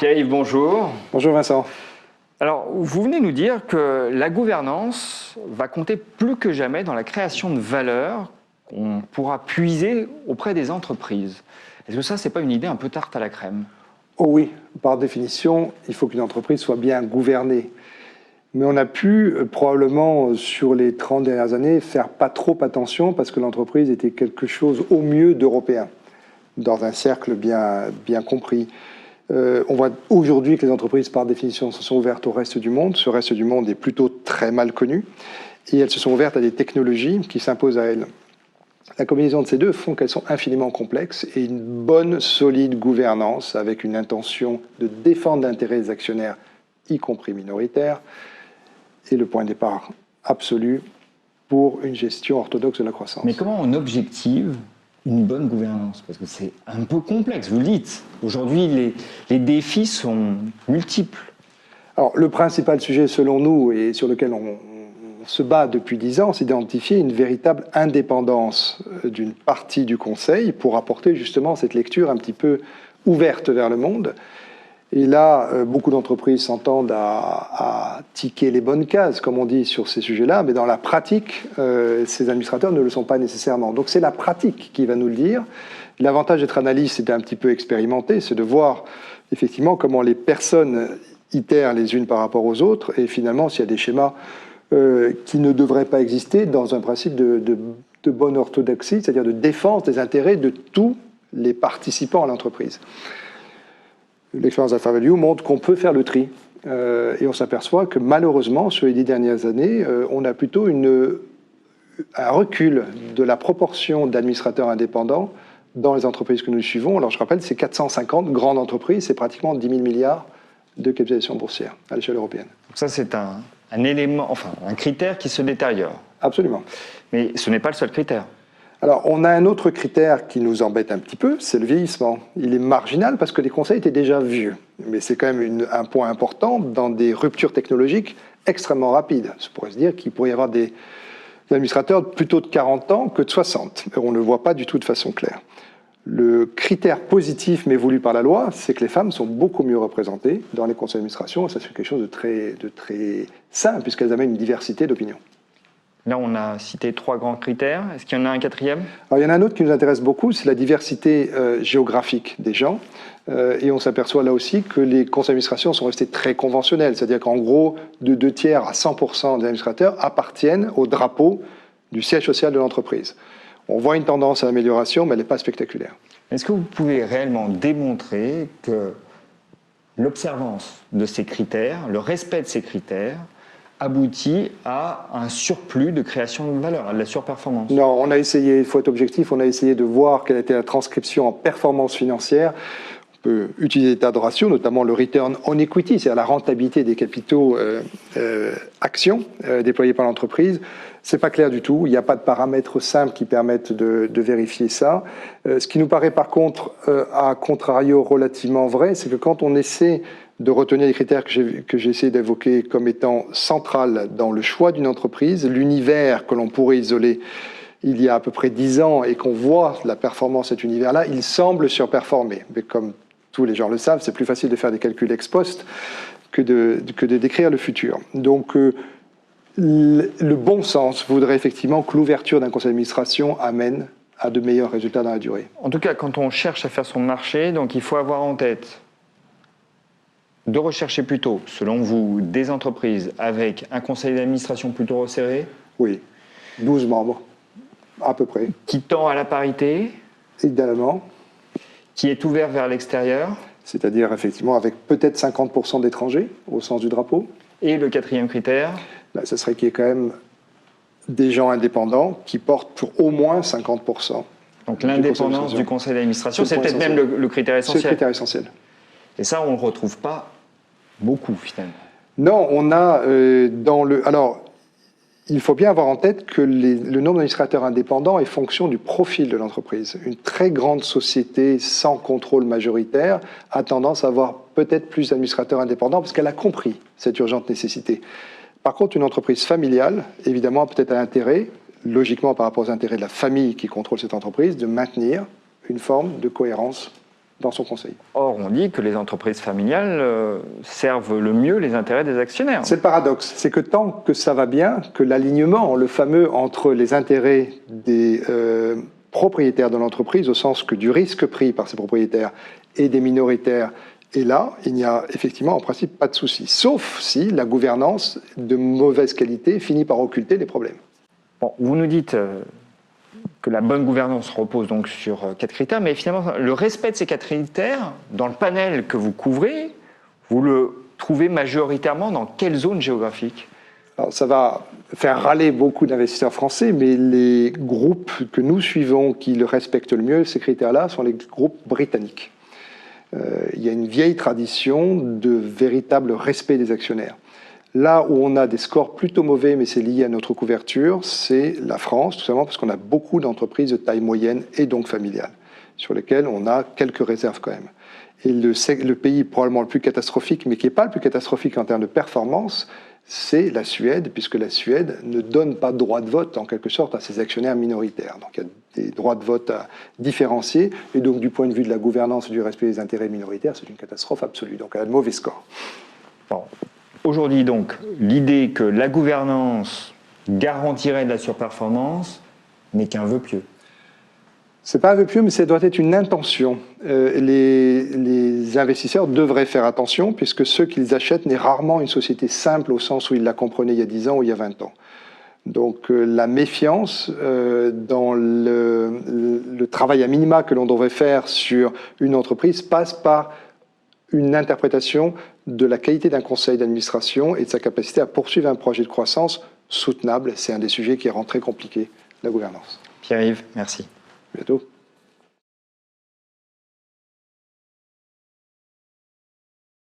Pierre-Yves, bonjour. Bonjour Vincent. Alors, vous venez nous dire que la gouvernance va compter plus que jamais dans la création de valeur qu'on pourra puiser auprès des entreprises. Est-ce que ça, c'est pas une idée un peu tarte à la crème? Oh oui, par définition, il faut qu'une entreprise soit bien gouvernée. Mais on a pu, probablement, sur les 30 dernières années, faire pas trop attention parce que l'entreprise était quelque chose au mieux d'européen, dans un cercle bien compris. On voit aujourd'hui que les entreprises, par définition, se sont ouvertes au reste du monde. Ce reste du monde est plutôt très mal connu. Et elles se sont ouvertes à des technologies qui s'imposent à elles. La combinaison de ces deux font qu'elles sont infiniment complexes et une bonne, solide gouvernance avec une intention de défendre l'intérêt des actionnaires, y compris minoritaires, est le point de départ absolu pour une gestion orthodoxe de la croissance. Mais comment on objective une bonne gouvernance? Parce que c'est un peu complexe, vous le dites. Aujourd'hui, les défis sont multiples. Alors, le principal sujet, selon nous, et sur lequel on se bat depuis 10 ans, c'est d'identifier une véritable indépendance d'une partie du Conseil pour apporter justement cette lecture un petit peu ouverte vers le monde. Et là, beaucoup d'entreprises s'entendent à tiquer les bonnes cases, comme on dit, sur ces sujets-là, mais dans la pratique, ces administrateurs ne le sont pas nécessairement. Donc c'est la pratique qui va nous le dire. L'avantage d'être analyste, c'est un petit peu expérimenté, c'est de voir effectivement comment les personnes itèrent les unes par rapport aux autres, et finalement s'il y a des schémas qui ne devraient pas exister dans un principe de bonne orthodoxie, c'est-à-dire de défense des intérêts de tous les participants à l'entreprise. L'expérience d'Alpha Value montre qu'on peut faire le tri. Et on s'aperçoit que malheureusement, sur les 10 dernières années, on a plutôt un recul de la proportion d'administrateurs indépendants dans les entreprises que nous suivons. Alors je rappelle, c'est 450 grandes entreprises, c'est pratiquement 10 000 milliards de capitalisation boursière à l'échelle européenne. Donc ça, c'est un élément, enfin un critère qui se détériore. Absolument. Mais ce n'est pas le seul critère. Alors, on a un autre critère qui nous embête un petit peu, c'est le vieillissement. Il est marginal parce que les conseils étaient déjà vieux. Mais c'est quand même un point important dans des ruptures technologiques extrêmement rapides. On pourrait se dire qu'il pourrait y avoir des administrateurs plutôt de 40 ans que de 60. On ne le voit pas du tout de façon claire. Le critère positif, mais voulu par la loi, c'est que les femmes sont beaucoup mieux représentées dans les conseils d'administration. Et ça, c'est quelque chose de très sain, puisqu'elles amènent une diversité d'opinions. Là, on a cité 3 grands critères. Est-ce qu'il y en a un 4e? Alors, il y en a un autre qui nous intéresse beaucoup, c'est la diversité géographique des gens. Et on s'aperçoit là aussi que les conseils d'administration sont restés très conventionnels. C'est-à-dire qu'en gros, de 2 tiers à 100% des administrateurs appartiennent au drapeau du siège social de l'entreprise. On voit une tendance à l'amélioration, mais elle n'est pas spectaculaire. Est-ce que vous pouvez réellement démontrer que l'observance de ces critères, le respect de ces critères, aboutit à un surplus de création de valeur, à de la surperformance? Non, on a essayé, il faut être objectif, on a essayé de voir quelle était la transcription en performance financière. On peut utiliser des tas de ratios, notamment le return on equity, c'est-à-dire la rentabilité des capitaux actions déployés par l'entreprise. C'est pas clair du tout, il n'y a pas de paramètres simples qui permettent de vérifier ça. Ce qui nous paraît par contre, à contrario, relativement vrai, c'est que quand on essaie de retenir les critères que j'ai essayé d'évoquer comme étant central dans le choix d'une entreprise, l'univers que l'on pourrait isoler il y a à peu près 10 ans et qu'on voit la performance de cet univers-là, il semble surperformer. Mais comme tous les gens le savent, c'est plus facile de faire des calculs ex post que de décrire le futur. Donc le bon sens voudrait effectivement que l'ouverture d'un conseil d'administration amène à de meilleurs résultats dans la durée. En tout cas, quand on cherche à faire son marché, donc il faut avoir en tête de rechercher plutôt, selon vous, des entreprises avec un conseil d'administration plutôt resserré? Oui, 12 membres, à peu près. Qui tend à la parité? Évidemment. Qui est ouvert vers l'extérieur? C'est-à-dire, effectivement, avec peut-être 50% d'étrangers, au sens du drapeau. Et le 4e critère? Ce serait qu'il y ait quand même des gens indépendants qui portent pour au moins 50%. Donc l'indépendance du conseil d'administration, c'est peut-être même le critère essentiel. C'est le critère essentiel. Et ça, on ne le retrouve pas beaucoup, finalement. Non, on a dans le... Alors, il faut bien avoir en tête que le nombre d'administrateurs indépendants est fonction du profil de l'entreprise. Une très grande société sans contrôle majoritaire a tendance à avoir peut-être plus d'administrateurs indépendants parce qu'elle a compris cette urgente nécessité. Par contre, une entreprise familiale, évidemment, a peut-être un intérêt, logiquement par rapport aux intérêts de la famille qui contrôle cette entreprise, de maintenir une forme de cohérence dans son conseil. Or, on dit que les entreprises familiales servent le mieux les intérêts des actionnaires. C'est le paradoxe, c'est que tant que ça va bien, que l'alignement, le fameux entre les intérêts des propriétaires de l'entreprise, au sens que du risque pris par ces propriétaires et des minoritaires, et là, il n'y a effectivement en principe pas de souci, sauf si la gouvernance de mauvaise qualité finit par occulter les problèmes. Bon, vous nous dites que la bonne gouvernance repose donc sur 4 critères, mais finalement, le respect de ces 4 critères, dans le panel que vous couvrez, vous le trouvez majoritairement dans quelle zone géographique ? Alors, ça va faire râler beaucoup d'investisseurs français, mais les groupes que nous suivons qui le respectent le mieux, ces critères-là, sont les groupes britanniques. Il y a une vieille tradition de véritable respect des actionnaires. Là où on a des scores plutôt mauvais, mais c'est lié à notre couverture, c'est la France, tout simplement parce qu'on a beaucoup d'entreprises de taille moyenne et donc familiale, sur lesquelles on a quelques réserves quand même. Et le pays probablement le plus catastrophique, mais qui n'est pas le plus catastrophique en termes de performance, c'est la Suède, puisque la Suède ne donne pas de droit de vote, en quelque sorte, à ses actionnaires minoritaires. Donc il y a des droits de vote à différencier, et donc du point de vue de la gouvernance et du respect des intérêts minoritaires, c'est une catastrophe absolue. Donc elle a de mauvais scores. Bon. Aujourd'hui, donc, l'idée que la gouvernance garantirait de la surperformance n'est qu'un vœu pieux. Ce n'est pas un vœu pieux, mais ça doit être une intention. Les investisseurs devraient faire attention, puisque ce qu'ils achètent n'est rarement une société simple au sens où ils la comprenaient il y a 10 ans ou il y a 20 ans. Donc la méfiance dans le travail à minima que l'on devrait faire sur une entreprise passe par une interprétation de la qualité d'un conseil d'administration et de sa capacité à poursuivre un projet de croissance soutenable. C'est un des sujets qui rend très compliqué la gouvernance. Pierre-Yves, merci. À bientôt.